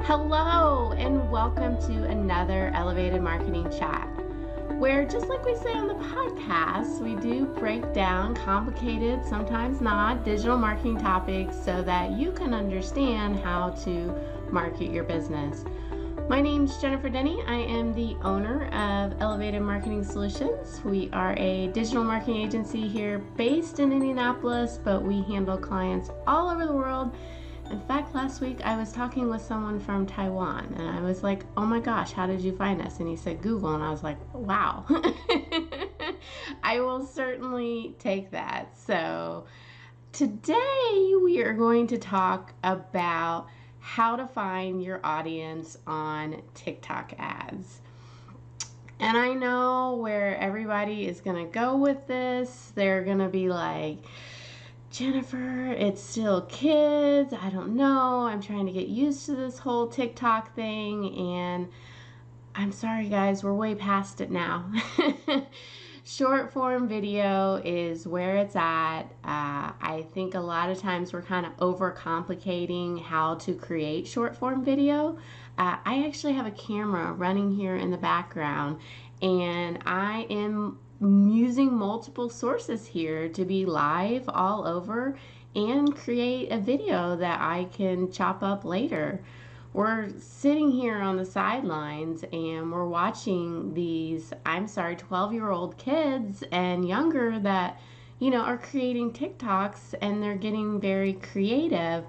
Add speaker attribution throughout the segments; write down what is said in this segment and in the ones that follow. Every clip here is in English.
Speaker 1: Hello, and welcome to another Elevated Marketing Chat, where just like we say on the podcast, we do break down complicated, sometimes not, digital marketing topics so that you can understand how to market your business. My name's Jennifer Denny. I am the owner of Elevated Marketing Solutions. We are a digital marketing agency here based in Indianapolis, but we handle clients all over the world. In fact, last week I was talking with someone from Taiwan and I was like, oh my gosh, how did you find us? And he said Google, and I was like, wow. I will certainly take that. So today we are going to talk about how to find your audience on TikTok ads. And I know where everybody is going to go with this. They're going to be like, Jennifer, it's still kids. I don't know. I'm trying to get used to this whole TikTok thing. And I'm sorry, guys, we're way past it now. Short form video is where it's at. I think a lot of times we're kind of overcomplicating how to create short form video. I actually have a camera running here in the background, and I am using multiple sources here to be live all over and create a video that I can chop up later. We're sitting here on the sidelines and we're watching these, 12-year-old kids and younger that, are creating TikToks, and they're getting very creative.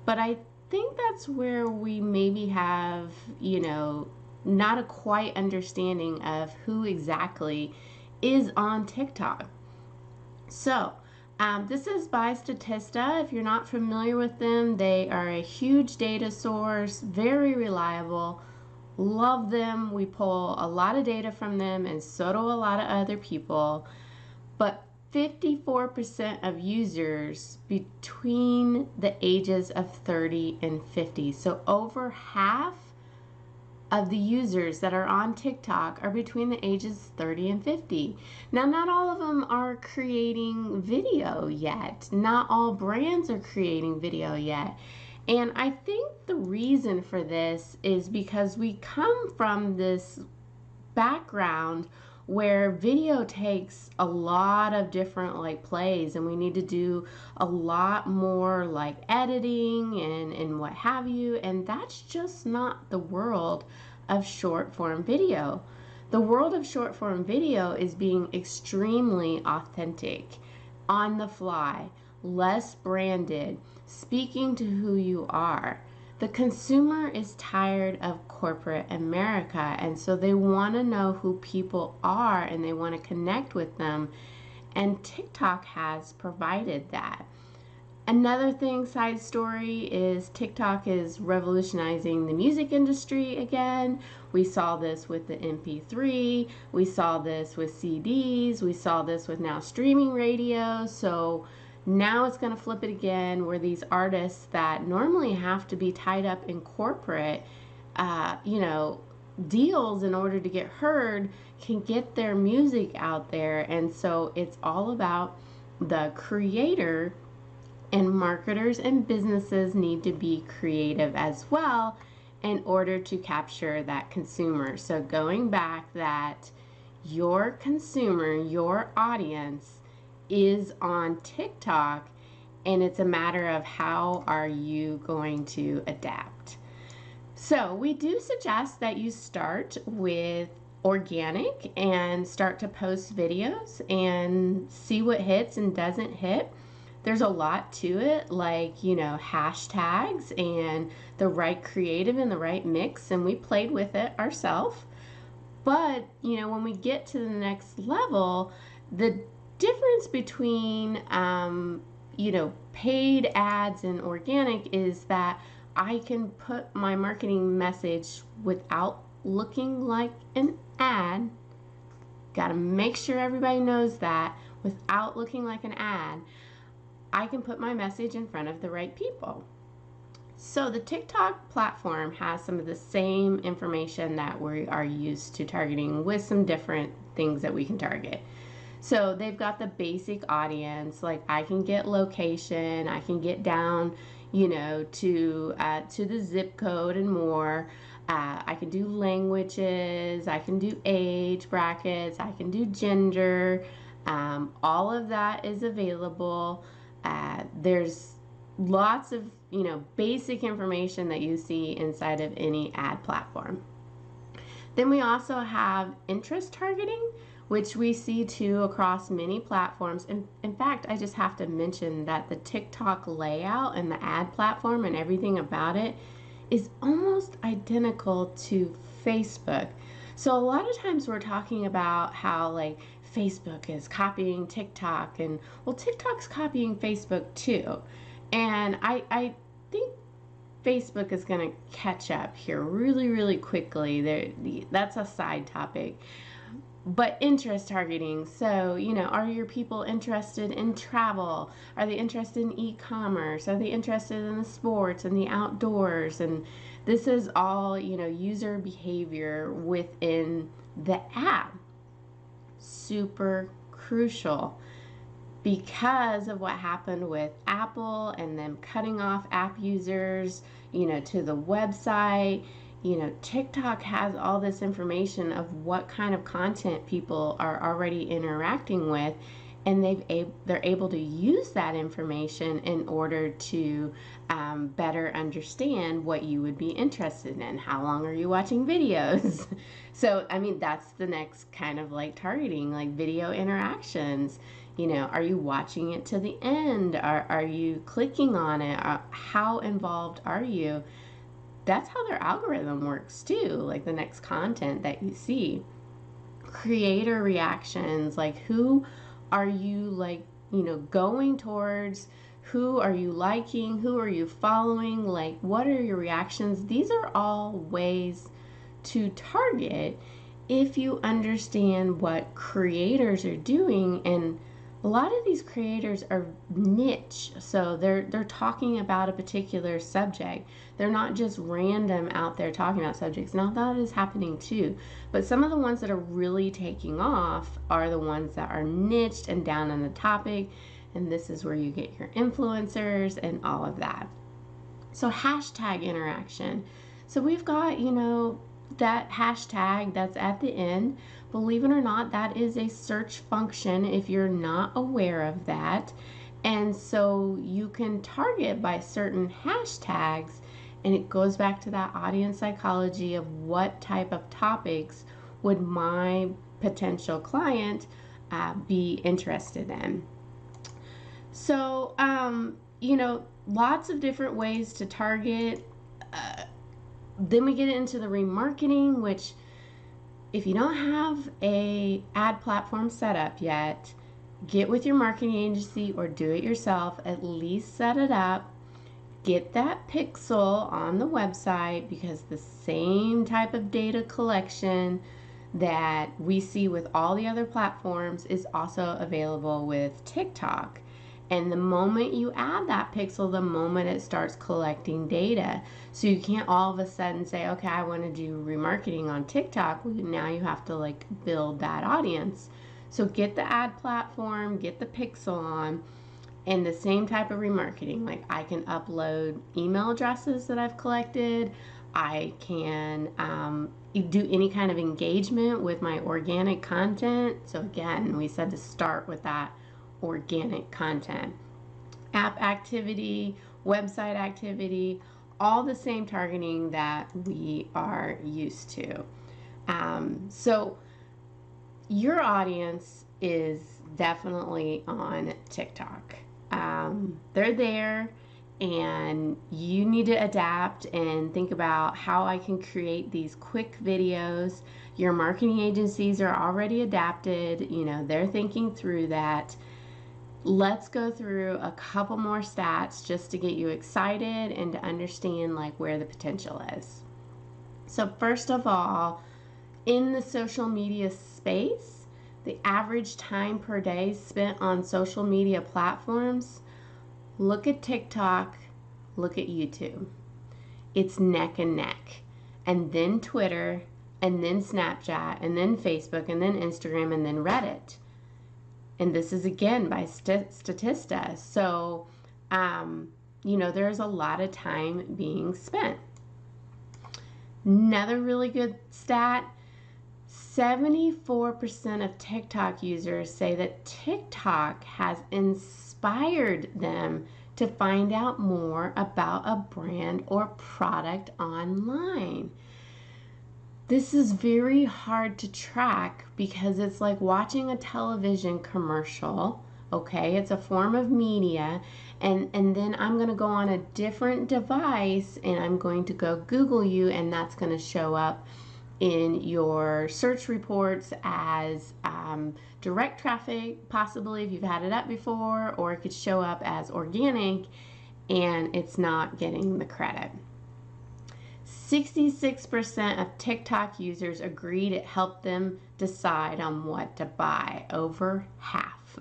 Speaker 1: But I think that's where we maybe have, not a quite understanding of who exactly is on TikTok. So this is by Statista. If you're not familiar with them, they are a huge data source, very reliable. Love them. We pull a lot of data from them, and so do a lot of other people. But 54% of users between the ages of 30 and 50. So over half of the users that are on TikTok are between the ages 30 and 50. Now, not all of them are creating video yet. Not all brands are creating video yet. And I think the reason for this is because we come from this background where video takes a lot of different plays, and we need to do a lot more editing and what have you, and that's just not the world of short form video. The world of short form video is being extremely authentic, on the fly, less branded, speaking to who you are. The consumer is tired of corporate America, and so they want to know who people are and they want to connect with them, and TikTok has provided that. Another thing, side story, is TikTok is revolutionizing the music industry again. We saw this with the MP3, we saw this with CDs, we saw this with now streaming radio. So now it's going to flip it again, where these artists that normally have to be tied up in corporate, deals in order to get heard can get their music out there. And so it's all about the creator, and marketers and businesses need to be creative as well in order to capture that consumer. So going back, that your consumer, your audience is on TikTok, and it's a matter of how are you going to adapt. So we do suggest that you start with organic and start to post videos and see what hits and doesn't hit. There's a lot to it, hashtags and the right creative and the right mix, and we played with it ourselves. But, when we get to the next level, the difference between, paid ads and organic is that I can put my marketing message without looking like an ad. Got to make sure everybody knows that, without looking like an ad, I can put my message in front of the right people. So the TikTok platform has some of the same information that we are used to targeting, with some different things that we can target. So they've got the basic audience, I can get location, I can get down, to the zip code and more. I can do languages, I can do age brackets, I can do gender. All of that is available. There's lots of basic information that you see inside of any ad platform. Then we also have interest targeting, which we see too across many platforms. In fact, I just have to mention that the TikTok layout and the ad platform and everything about it is almost identical to Facebook. So a lot of times we're talking about how like Facebook is copying TikTok, and well, TikTok's copying Facebook too. And I think Facebook is going to catch up here really, really quickly. That's a side topic. But interest targeting, so, are your people interested in travel? Are they interested in e-commerce? Are they interested in the sports and the outdoors? And this is all, user behavior within the app. Super crucial because of what happened with Apple and them cutting off app users, to the website. TikTok has all this information of what kind of content people are already interacting with, and they're able to use that information in order to better understand what you would be interested in. How long are you watching videos? So, that's the next kind of like targeting, like video interactions. Are you watching it to the end? Are you clicking on it? How involved are you? That's how their algorithm works too, like the next content that you see. Creator reactions, like who are you going towards? Who are you liking? Who are you following? Like, what are your reactions? These are all ways to target if you understand what creators are doing. And a lot of these creators are niche, so they're talking about a particular subject. They're not just random out there talking about subjects. Now that is happening too, but some of the ones that are really taking off are the ones that are niched and down on the topic, and this is where you get your influencers and all of that. So hashtag interaction. So we've got, that hashtag that's at the end. Believe it or not, that is a search function if you're not aware of that. And so you can target by certain hashtags, and it goes back to that audience psychology of what type of topics would my potential client be interested in. So, lots of different ways to target. Then we get into the remarketing, which if you don't have a ad platform set up yet, get with your marketing agency or do it yourself. At least set it up. Get that pixel on the website, because the same type of data collection that we see with all the other platforms is also available with TikTok. And the moment you add that pixel, the moment it starts collecting data. So you can't all of a sudden say, okay, I want to do remarketing on TikTok. Now you have to build that audience. So get the ad platform, get the pixel on, and the same type of remarketing. Like, I can upload email addresses that I've collected. I can do any kind of engagement with my organic content. So again, we said to start with that organic content. App activity, website activity, all the same targeting that we are used to. So your audience is definitely on TikTok. They're there, and you need to adapt and think about how I can create these quick videos. Your marketing agencies are already adapted, they're thinking through that. Let's go through a couple more stats just to get you excited and to understand where the potential is. So first of all, in the social media space, the average time per day spent on social media platforms, look at TikTok, look at YouTube. It's neck and neck. And then Twitter, and then Snapchat, and then Facebook, and then Instagram, and then Reddit. And this is again by Statista. So there's a lot of time being spent. Another really good stat, 74% of TikTok users say that TikTok has inspired them to find out more about a brand or product online. This is very hard to track because it's like watching a television commercial. Okay, it's a form of media, and then I'm going to go on a different device and I'm going to go Google you, and that's going to show up in your search reports as direct traffic, possibly if you've had it up before, or it could show up as organic and it's not getting the credit. 66% of TikTok users agreed it helped them decide on what to buy, over half.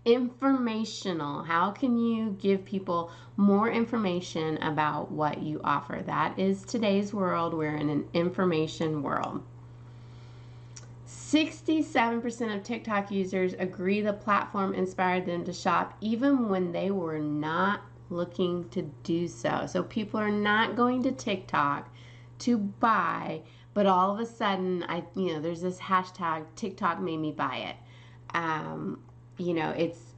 Speaker 1: Informational. How can you give people more information about what you offer? That is today's world. We're in an information world. 67% of TikTok users agree the platform inspired them to shop even when they were not looking to do so. So people are not going to TikTok to buy, but all of a sudden, there's this hashtag, TikTok made me buy it.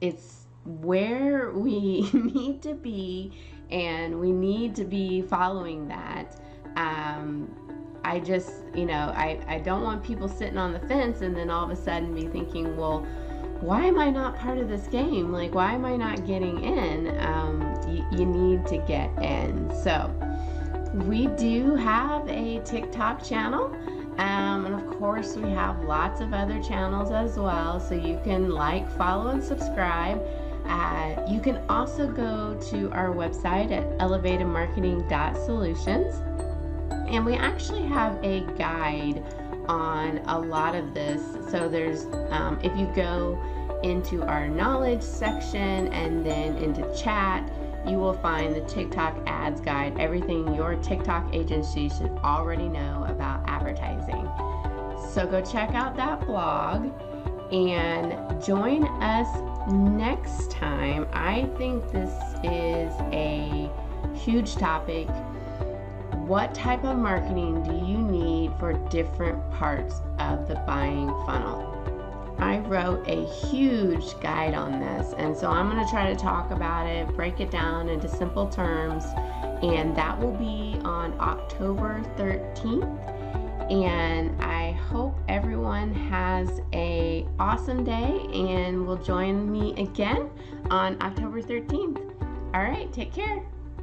Speaker 1: It's where we need to be, and we need to be following that. I just, I don't want people sitting on the fence and then all of a sudden be thinking, well, why am I not part of this game? Like, why am I not getting in? You need to get in. So we do have a TikTok channel. And of course, we have lots of other channels as well. So you can like, follow, and subscribe. You can also go to our website at elevatedmarketing.solutions. And we actually have a guide on a lot of this. So there's, if you go into our knowledge section and then into chat, you will find the TikTok ads guide, everything your TikTok agency should already know about advertising. So go check out that blog and join us next time. I think this is a huge topic. What type of marketing do you need for different parts of the buying funnel? I wrote a huge guide on this, and so I'm going to try to talk about it, break it down into simple terms, and that will be on October 13th. And I hope everyone has an awesome day and will join me again on October 13th. All right, take care.